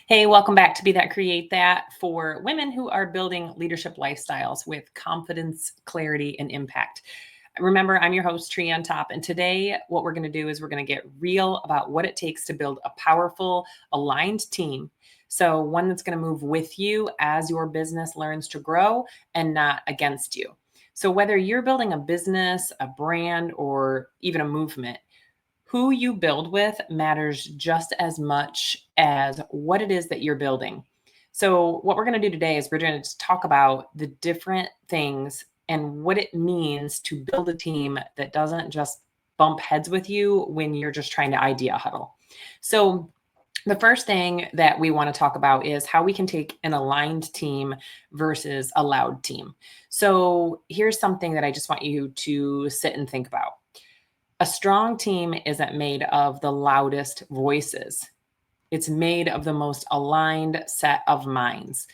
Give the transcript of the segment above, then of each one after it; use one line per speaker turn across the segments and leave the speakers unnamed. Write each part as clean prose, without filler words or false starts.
Hey, welcome back to Be That Create That for women who are building leadership lifestyles with confidence, clarity, and impact. Remember, I'm your host, Trienne Topp, and today what we're going to do is we're going to get real about what it takes to build a powerful, aligned team. So, one that's going to move with you as your business learns to grow and not against you. So, whether you're building a business, a brand, or even a movement, who you build with matters just as much as what it is that you're building. So, what we're going to do today is we're going to talk about the different things and what it means to build a team that doesn't just bump heads with you when you're just trying to idea huddle. So, the first thing that we want to talk about is how we can take an aligned team versus a loud team. So, here's something that I just want you to sit and think about. A strong team isn't made of the loudest voices. It's made of the most aligned set of minds.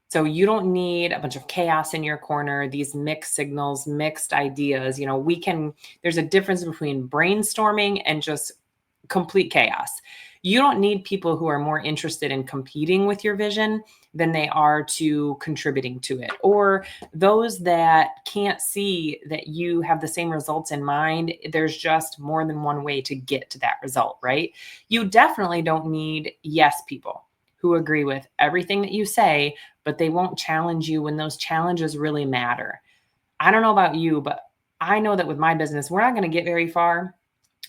So you don't need a bunch of chaos in your corner, these mixed signals, mixed ideas. There's a difference between brainstorming and just complete chaos. You don't need people who are more interested in competing with your vision than they are to contributing to it, or those that can't see that you have the same results in mind. There's just more than one way to get to that result, right? You definitely don't need yes people who agree with everything that you say, but they won't challenge you when those challenges really matter. I don't know about you, but I know that with my business, we're not going to get very far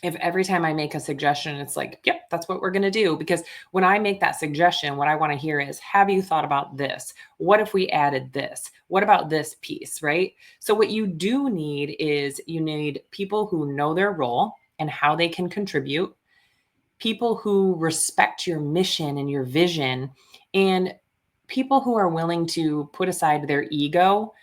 if every time I make a suggestion, it's like, yep, that's what we're going to do. Because when I make that suggestion, what I want to hear is, have you thought about this? What if we added this? What about this piece, right? So what you do need is you need people who know their role and how they can contribute, people who respect your mission and your vision, and people who are willing to put aside their ego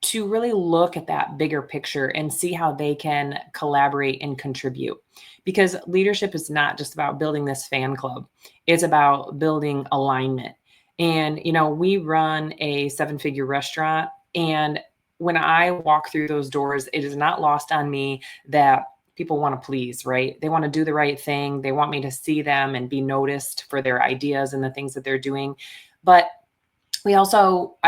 to really look at that bigger picture and see how they can collaborate and contribute. Because leadership is not just about building this fan club, it's about building alignment. And, we run a 7-figure restaurant. And when I walk through those doors, it is not lost on me that people want to please, right? They want to do the right thing. They want me to see them and be noticed for their ideas and the things that they're doing. But I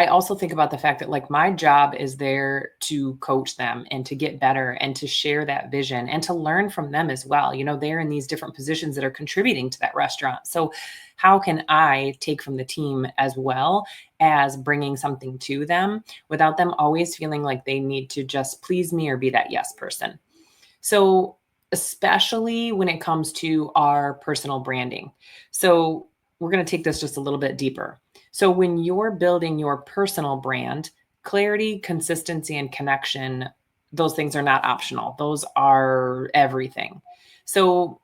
also think about the fact that, like, my job is there to coach them and to get better and to share that vision and to learn from them as well. They're in these different positions that are contributing to that restaurant. So how can I take from the team as well as bringing something to them without them always feeling like they need to just please me or be that yes person? So especially when it comes to our personal branding. So we're going to take this just a little bit deeper. So when you're building your personal brand, clarity, consistency, and connection, those things are not optional. Those are everything. So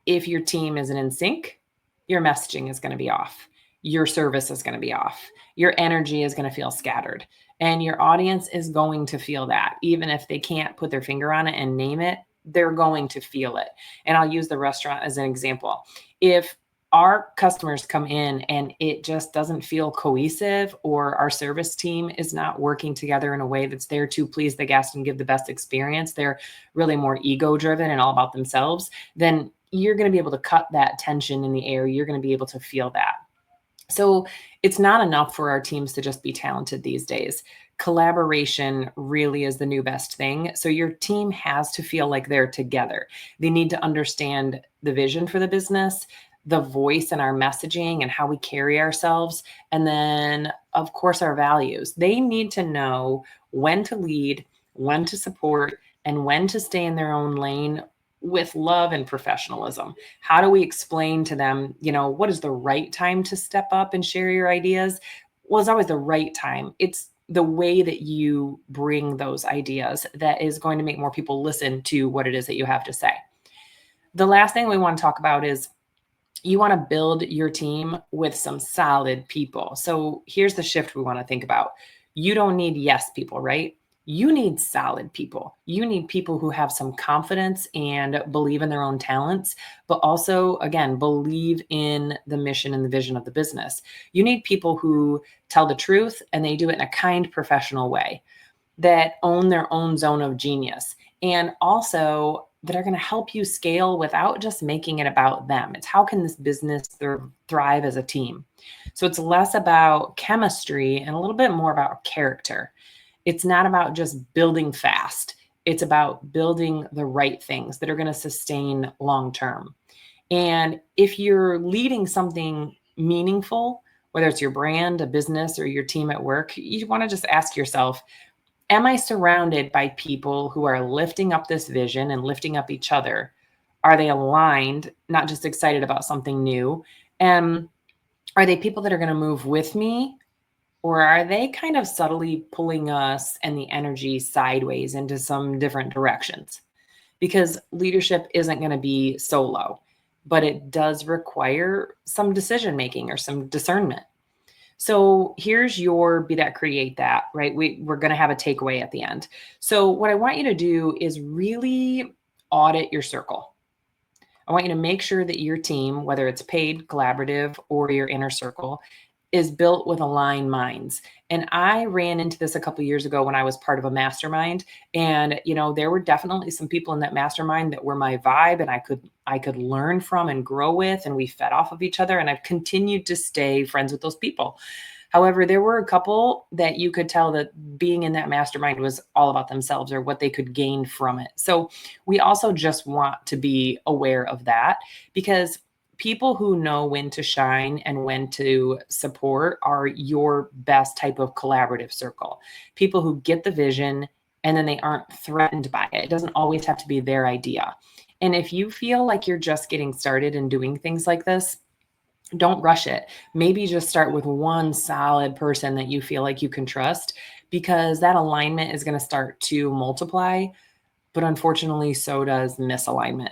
if your team isn't in sync, your messaging is going to be off. Your service is going to be off. Your energy is going to feel scattered. And your audience is going to feel that. Even if they can't put their finger on it and name it, they're going to feel it. And I'll use the restaurant as an example. If our customers come in and it just doesn't feel cohesive, or our service team is not working together in a way that's there to please the guest and give the best experience, they're really more ego driven and all about themselves, then you're going to be able to cut that tension in the air. You're going to be able to feel that. So it's not enough for our teams to just be talented these days. Collaboration really is the new best thing. So your team has to feel like they're together. They need to understand the vision for the business, the voice and our messaging and how we carry ourselves. And then, of course, our values. They need to know when to lead, when to support, and when to stay in their own lane with love and professionalism. How do we explain to them, what is the right time to step up and share your ideas? Well, it's always the right time. It's the way that you bring those ideas that is going to make more people listen to what it is that you have to say. The last thing we want to talk about is you want to build your team with some solid people. So here's the shift we want to think about. You don't need yes people, right? You need solid people. You need people who have some confidence and believe in their own talents, but also, again, believe in the mission and the vision of the business. You need people who tell the truth and they do it in a kind, professional way, that own their own zone of genius. And also that are going to help you scale without just making it about them. It's how can this business thrive as a team? So it's less about chemistry and a little bit more about character. It's not about just building fast. It's about building the right things that are going to sustain long term. And if you're leading something meaningful, whether it's your brand, a business, or your team at work, you want to just ask yourself, am I surrounded by people who are lifting up this vision and lifting up each other? Are they aligned, not just excited about something new? And are they people that are going to move with me? Or are they kind of subtly pulling us and the energy sideways into some different directions? Because leadership isn't going to be solo, but it does require some decision making or some discernment. So here's your be that, create that, right? We're going to have a takeaway at the end. So what I want you to do is really audit your circle. I want you to make sure that your team, whether it's paid, collaborative, or your inner circle, is built with aligned minds. And I ran into this a couple of years ago when I was part of a mastermind. And there were definitely some people in that mastermind that were my vibe and I could learn from and grow with, and we fed off of each other. And I've continued to stay friends with those people. However, there were a couple that you could tell that being in that mastermind was all about themselves or what they could gain from it. So we also just want to be aware of that, because people who know when to shine and when to support are your best type of collaborative circle. People who get the vision and then they aren't threatened by it. It doesn't always have to be their idea. And if you feel like you're just getting started and doing things like this, don't rush it. Maybe just start with one solid person that you feel like you can trust, because that alignment is going to start to multiply. But unfortunately, so does misalignment.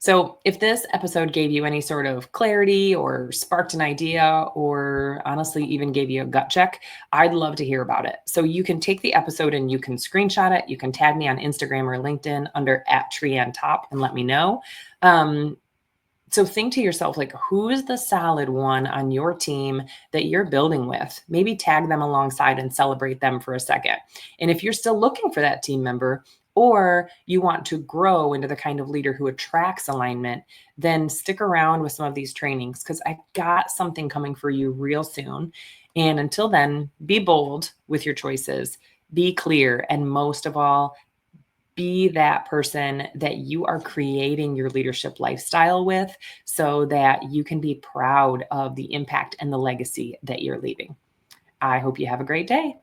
So if this episode gave you any sort of clarity or sparked an idea or honestly even gave you a gut check, I'd love to hear about it. So you can take the episode and you can screenshot it. You can tag me on Instagram or LinkedIn under @Trienne Topp and let me know. So think to yourself, like, who is the solid one on your team that you're building with? Maybe tag them alongside and celebrate them for a second. And if you're still looking for that team member, or you want to grow into the kind of leader who attracts alignment, then stick around with some of these trainings, because I've got something coming for you real soon. And until then, be bold with your choices, be clear, and most of all, be that person that you are creating your leadership lifestyle with, so that you can be proud of the impact and the legacy that you're leaving. I hope you have a great day.